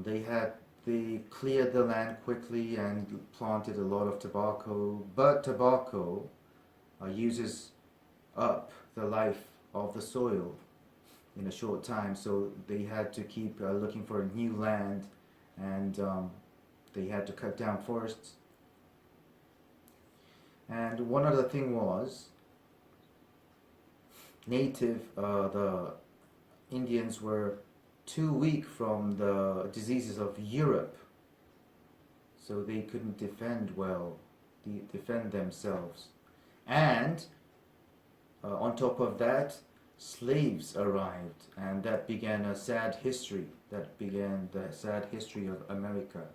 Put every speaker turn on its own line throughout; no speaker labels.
They cleared the land quickly and planted a lot of tobacco, but tobacco uses up the life of the soil in a short time, so they had to keep looking for new land, and they had to cut down forests. And one other thing was, the Indians were too weak from the diseases of Europe, so they couldn't defend themselves. And on top of that, slaves arrived, and that began a sad history. That began the sad history of America.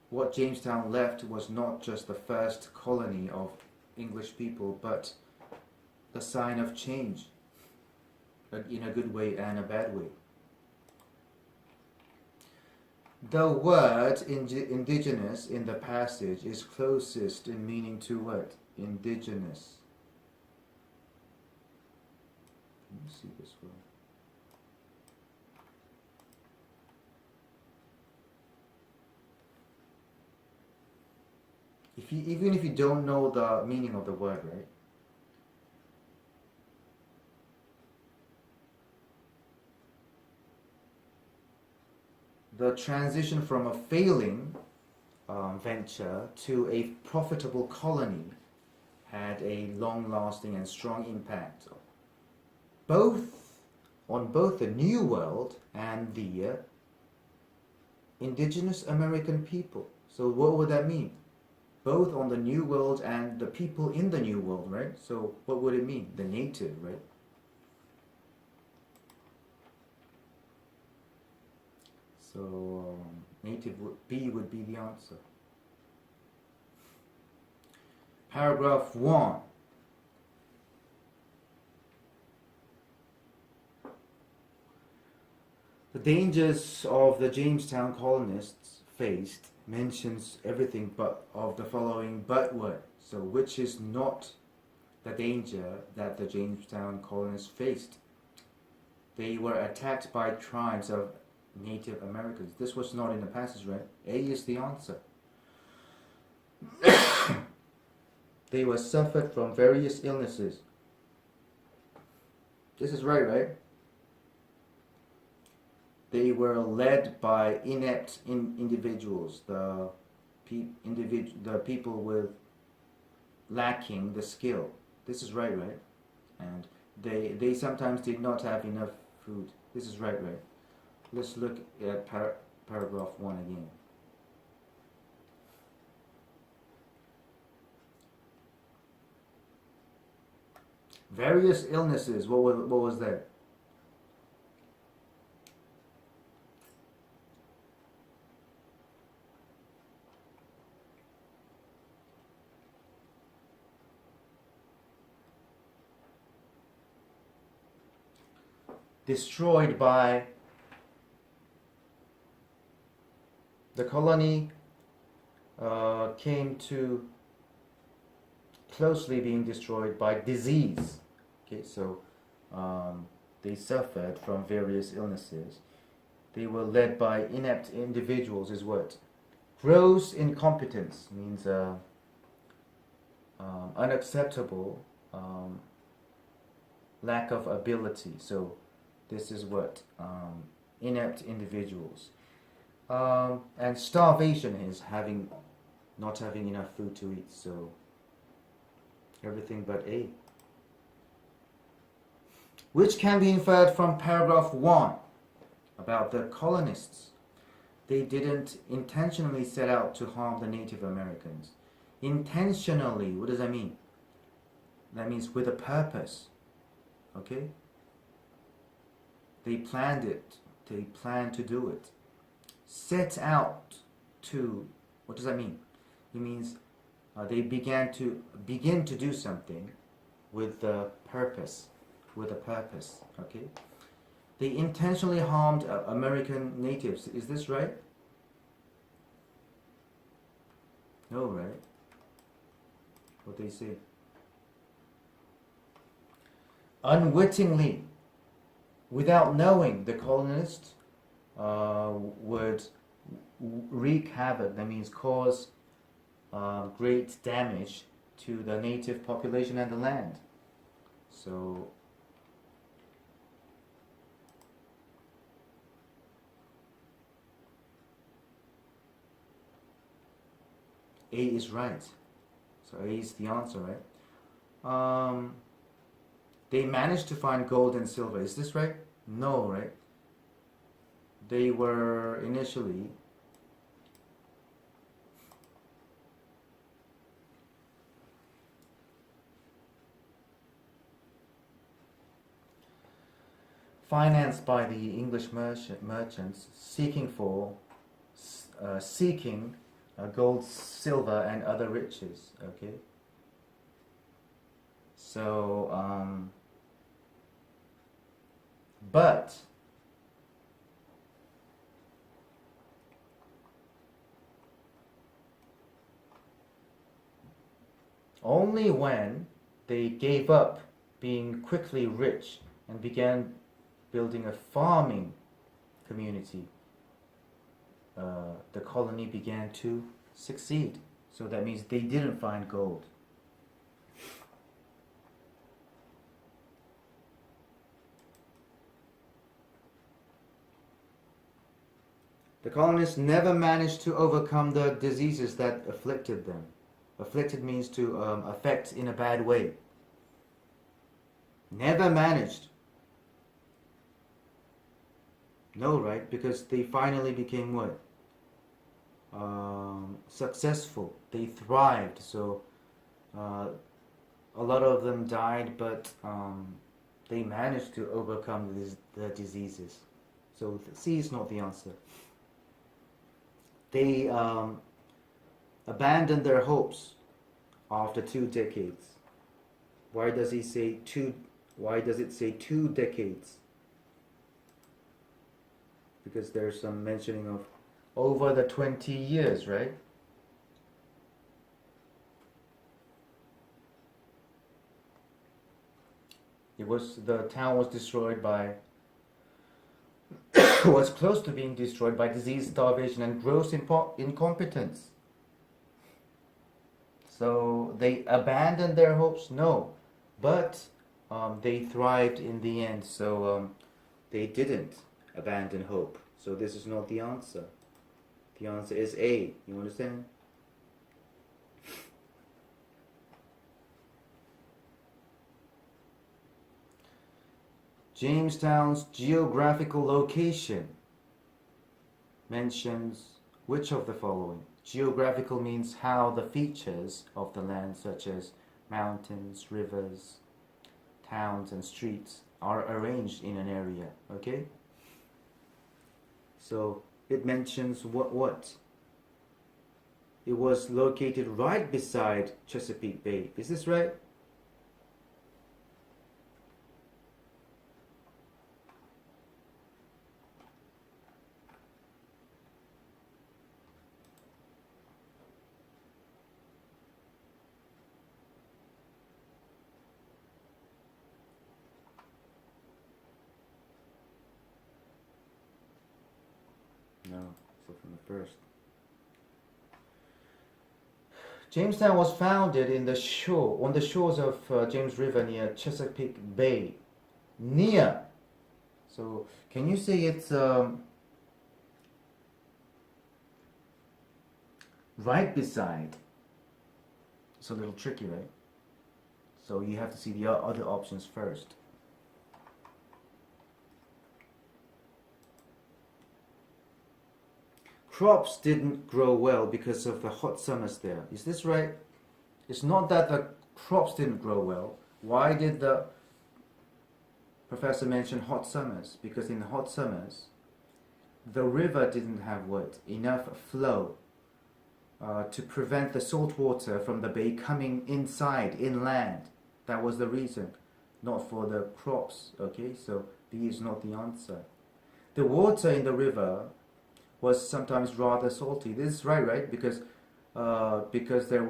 What Jamestown left was not just the first colony of English people, but a sign of change, in a good way and a bad way. The word indigenous in the passage is closest in meaning to what? Indigenous. Let me see this one. Even if you don't know the meaning of the word, right? The transition from a failing venture to a profitable colony had a long-lasting and strong impact on both the New World and the indigenous American people. So what would that mean? Both on the New World and the people in the New World, right? So what would it mean? The native, right? So native B would be the answer. Paragraph 1. The dangers of the Jamestown colonists faced mentions everything but of the following but word. So which is not the danger that the Jamestown colonists faced? They were attacked by tribes of Native Americans. This was not in the passage, right? A is the answer. They were suffered from various illnesses. This is right? They were led by inept individuals, the people with lacking the skill. This is right? And they sometimes did not have enough food. This is right? Let's look at paragraph 1 again. Various illnesses. What was that? Destroyed by the colony came to closely being destroyed by disease. Okay, so they suffered from various illnesses. They were led by inept individuals is what? Gross incompetence means unacceptable lack of ability. So this is what? Inept individuals. And starvation is not having enough food to eat. So everything but A. Which can be inferred from paragraph 1 about the colonists. They didn't intentionally set out to harm the Native Americans. Intentionally, what does that mean? That means with a purpose. Okay? They planned it. They planned to do it. Set out to, what does that mean? It means they begin to do something with a purpose. Okay? They intentionally harmed American natives. Is this right? No, right? What they say? Unwittingly, without knowing, the colonists would wreak havoc, that means cause great damage to the native population and the land. So A is right. So A is the answer, right? They managed to find gold and silver. Is this right? No, right? They were initially financed by the English merchants seeking gold, silver, and other riches. Okay. So, but only when they gave up being quickly rich and began building a farming community, the colony began to succeed. So that means they didn't find gold. The colonists never managed to overcome the diseases that afflicted them. Afflicted means to affect in a bad way. Never managed. No, right? Because they finally became what? Successful. They thrived. So a lot of them died, but they managed to overcome the diseases. So C is not the answer. They abandoned their hopes after 2 decades. Why does he say two? Why does it say 2 decades? Because there's some mentioning of over the 20 years, right? The town was destroyed by was close to being destroyed by disease, starvation, and gross incompetence. So they abandoned their hopes? No. But they thrived in the end. So they didn't abandon hope. So this is not the answer. The answer is A. You understand? Jamestown's geographical location mentions which of the following? Geographical means how the features of the land, such as mountains, rivers, towns, and streets, are arranged in an area. Okay? So it mentions what? It was located right beside Chesapeake Bay. Is this right? No, so from the first. Jamestown was founded on the shores of James River near Chesapeake Bay. Near. So can you say it's right beside? It's a little tricky, right? So you have to see the other options first. Crops didn't grow well because of the hot summers there. Is this right? It's not that the crops didn't grow well. Why did the professor mention hot summers? Because in the hot summers, the river didn't have what? Enough flow to prevent the salt water from the bay coming inside, inland. That was the reason, not for the crops. Okay, so B is not the answer. The water in the river was sometimes rather salty. This is right? Because there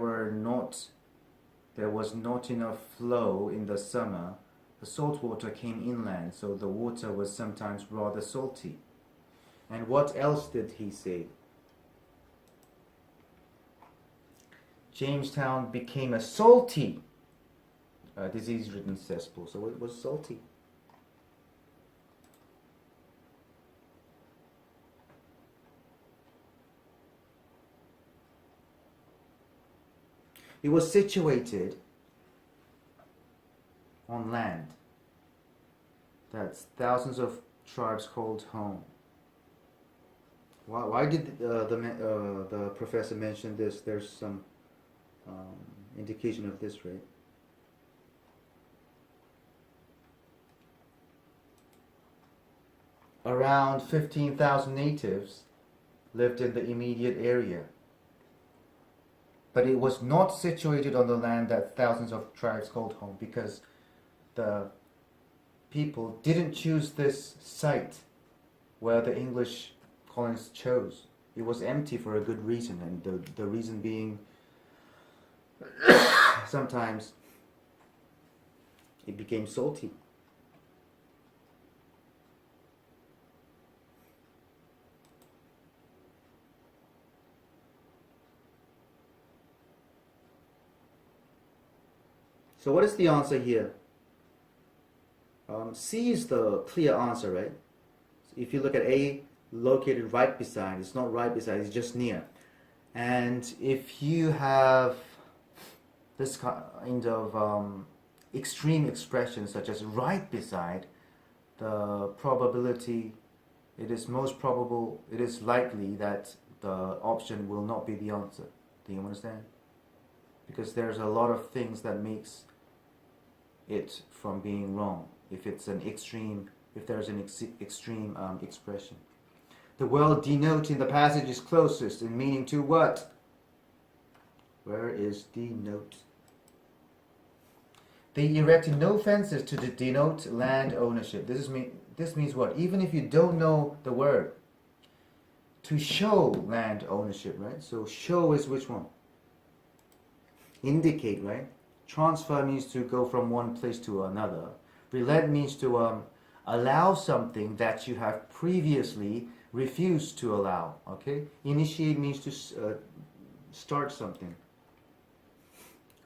was not enough flow in the summer. The salt water came inland, so the water was sometimes rather salty. And what else did he say? Jamestown became a salty, disease-ridden cesspool. So it was salty. It was situated on land that thousands of tribes called home. Why did the professor mention this? There's some indication of this, right? Around 15,000 natives lived in the immediate area. But it was not situated on the land that thousands of tribes called home, because the people didn't choose this site where the English colonists chose. It was empty for a good reason, and the reason being sometimes it became salty. So what is the answer here? C is the clear answer, right? So if you look at A, located right beside, it's not right beside, it's just near. And if you have this kind of extreme expressions such as right beside, the probability, it is most probable, it is likely that the option will not be the answer. Do you understand? Because there's a lot of things that makes it from being wrong if it's an extreme, if there's an extreme expression. The word denote in the passage is closest in meaning to what? Where is denote? They erected no fences to denote land ownership. This means what? Even if you don't know the word, to show land ownership, right? So show is which one? Indicate, right? Transfer means to go from one place to another. Relent means to allow something that you have previously refused to allow. Okay. Initiate means to start something.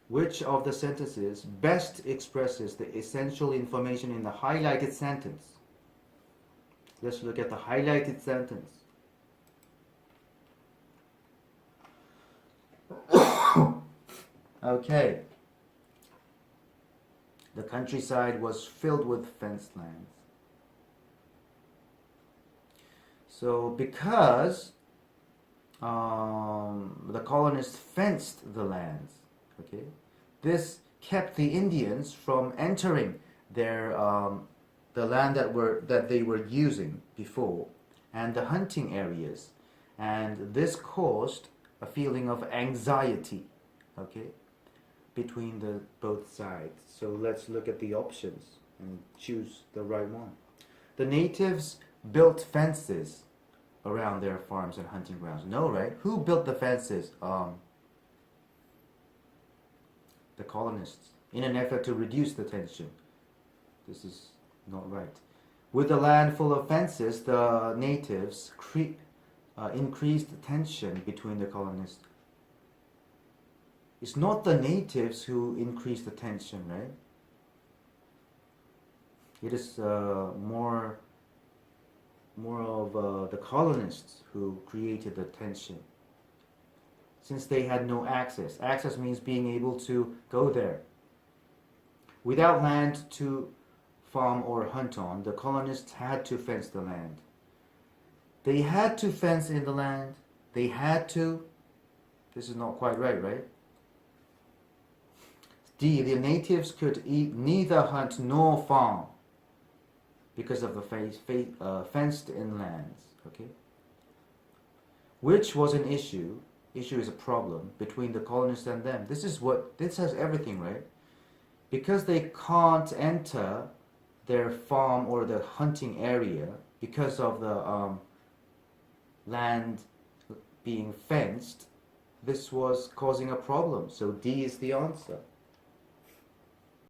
Which of the sentences best expresses the essential information in the highlighted sentence? Let's look at the highlighted sentence. Okay. The countryside was filled with fenced lands. So because the colonists fenced the lands, okay, this kept the Indians from entering their the land that they were using before, and the hunting areas, and this caused a feeling of anxiety, okay, between the both sides. So let's look at the options and choose the right one. The natives built fences around their farms and hunting grounds. No, right? Who built the fences? The colonists, in an effort to reduce the tension. This is not right. With the land full of fences, the natives increased tension between the colonists. It's not the natives who increase the tension, right? It is more of the colonists who created the tension. Since they had no access. Access means being able to go there. Without land to farm or hunt on, the colonists had to fence the land. They had to fence in the land. They had to. This is not quite right, right? D. The natives could neither hunt nor farm because of the fenced-in lands. Okay. Which was an issue. Issue is a problem between the colonists and them. This has everything, right? Because they can't enter their farm or the hunting area because of the land being fenced. This was causing a problem. So D is the answer.